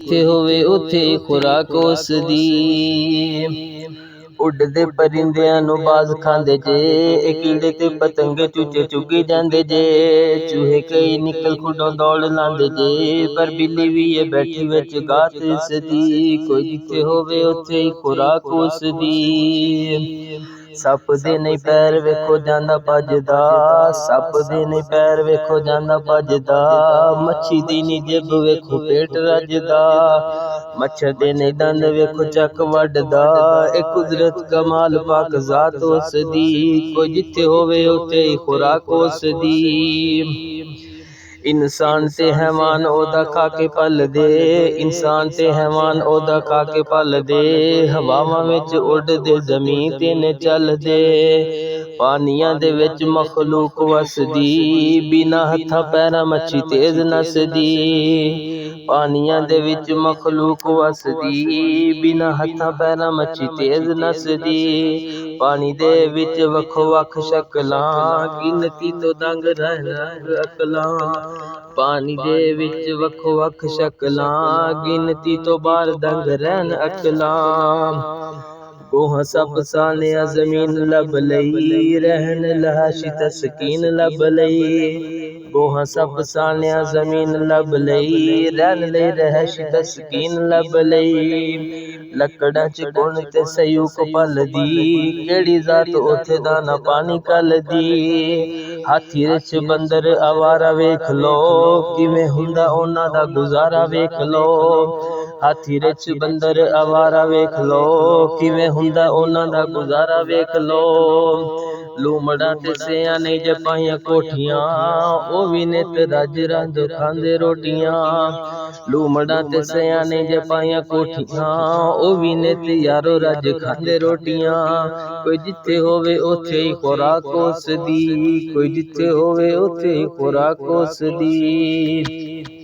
ਜਿੱਥੇ ਹੋਵੇ ਉੱਥੇ ਖੁਰਾਕ ਉਸ ਦੀ। ਉੱਡਦੇ ਪਰਿੰਦਿਆਂ ਨੂੰ ਬਾਜ਼ ਖਾਂਦੇ ਜੇ, ਇਹ ਕੀੜੇ ਤੇ ਪਤੰਗੇ ਚੂਚੇ ਚੁੱਗੀ ਜਾਂਦੇ ਜੇ। ਚੂਹੇ ਕਈ ਨਿਕਲ ਖੁੱਡੋਂ ਦੌੜ ਲਾਂਦੇ ਜੇ, ਪਰ ਬਿੱਲੀ ਵੀ ਏ ਬੈਠੀ ਵਿੱਚ ਗਾਤ ਇਸ ਦੀ। ਕੋਈ ਜਿੱਥੇ ਹੋਵੇ ਉੱਥੇ ਹੀ ਖੁਰਾਕ ਉਸ ਦੀ। ਸੱਪ ਦੇ ਨਹੀਂ ਪੈਰ ਵੇਖੋ ਜਾਂਦਾ ਭੱਜਦਾ, ਸੱਪ ਦੇ ਨਹੀਂ ਪੈਰ ਵੇਖੋ ਜਾਂਦਾ ਭੱਜਦਾ। ਮੱਛੀ ਦੀ ਨੀ ਜਿੱਬ ਵੇਖੋ ਪੇਟ ਰੱਜਦਾ, ਮੱਛਰ ਦੇ ਨਹੀਂ ਦੰਦ ਵੇਖੋ ਚੱਕ ਵੱਢਦਾ। ਇਹ ਕੁਦਰਤ ਕਮਾਲ ਪਾਕ ਜ਼ਾਤ ਉਸ ਦੀ। ਕੋਈ ਜਿੱਥੇ ਹੋਵੇ ਉੱਥੇ ਹੀ ਖੁਰਾਕ ਉਸ ਦੀ। ਇਨਸਾਨ ਤੇ ਹੈਵਾਨ ਉਹਦਾ ਖਾ ਕੇ ਪਲਦੇ, ਇਨਸਾਨ ਤੇ ਹੈਵਾਨ ਉਹਦਾ ਖਾ ਕੇ ਪਲਦੇ। ਹਵਾਵਾਂ ਵਿੱਚ ਉੱਡਦੇ ਜ਼ਮੀਨ ਤੇ ਨੇ ਚੱਲਦੇ, ਪਾਣੀਆਂ ਦੇ ਵਿੱਚ ਮਖਲੂਕ ਵਸਦੀ। ਬਿਨਾਂ ਹੱਥਾਂ ਪੈਰਾਂ ਮੱਛੀ ਤੇਜ਼ ਨੱਸਦੀ, ਪਾਣੀਆਂ ਦੇ ਵਿੱਚ ਮਖਲੂਕ ਵਸਦੀ। ਬਿਨਾਂ ਹੱਥਾਂ ਪੈਰਾਂ ਮੱਛੀ ਤੇਜ਼ ਨੱਸਦੀ। ਪਾਣੀ ਦੇ ਵਿੱਚ ਵੱਖੋ ਵੱਖ ਸ਼ਕਲਾਂ, ਗਿਣਤੀ ਤੋਂ ਦੰਗ ਰਹਿ ਅਕਲਾਂ। ਪਾਣੀ ਦੇ ਵਿੱਚ ਵੱਖੋ ਵੱਖ ਸ਼ਕਲਾਂ, ਗਿਣਤੀ ਤੋਂ ਬਾਹਰ ਦੰਗ ਰਹਿਣ ਅਕਲਾਂ। ਗੋਹਾ ਸੱਪ ਸਾਲਿਆ ਜ਼ਮੀਨ ਲੱਭ ਲਈ, ਰਹਿਣ ਲਹਾਸ਼ ਤਸਕੀਨ ਲੱਭ ਲਈ। ਗੋਹਾ ਸੱਪ ਸਾਲਿਆ ਜ਼ਮੀਨ ਲੱਭ ਲਈ, ਰਹਿਣ ਲਈ ਰਹਿਸ਼ ਤਸਕੀਨ ਲੱਭ ਲਈ। ਲੱਕੜਾਂ ਚ ਗੁਣ ਤੇ ਸਯੂਕ ਪਲਦੀ, ਕਿਹੜੀ ਜ਼ਾਤ ਉੱਥੇ ਦਾਣਾ ਪਾਣੀ ਕਲਦੀ। ਹਾਥੀ ਰਿਛ ਬੰਦਰ ਅਵਾਰਾ ਵੇਖ ਲੋ, ਕਿਵੇਂ ਹੁੰਦਾ ਉਹਨਾਂ ਦਾ ਗੁਜ਼ਾਰਾ ਵੇਖ ਲੋ। ਹਾਥੀ ਰਿਛ ਬੰਦਰ ਅਵਾਰਾ ਵੇਖ ਲੋ, ਕਿਵੇਂ ਹੁੰਦਾ ਉਹਨਾਂ ਦਾ ਗੁਜ਼ਾਰਾ ਵੇਖ ਲੋ। ਲੂਮੜਾਂ ਤੇ ਸਿਆਣੇ ਜੇ ਪਾਈਆਂ ਕੋਠੀਆਂ, ਉਹ ਵੀ ਨਿਤ ਰੱਜ ਰੱਜ ਖਾਂਦੇ ਰੋਟੀਆਂ। ਲੂਮੜਾਂ ਤੇ ਸਿਆਣੇ ਜੇ ਪਾਈਆਂ ਕੋਠੀਆਂ, ਉਹ ਵੀ ਨਿਤ ਯਾਰੋ ਰੱਜ ਖਾਂਦੇ ਰੋਟੀਆਂ। ਕੋਈ ਜਿੱਥੇ ਹੋਵੇ ਉੱਥੇ ਹੀ ਖੁਰਾਕ ਉਸ ਦੀ, ਕੋਈ ਜਿੱਥੇ ਹੋਵੇ ਉੱਥੇ ਹੀ ਖੁਰਾਕ ਉਸ ਦੀ।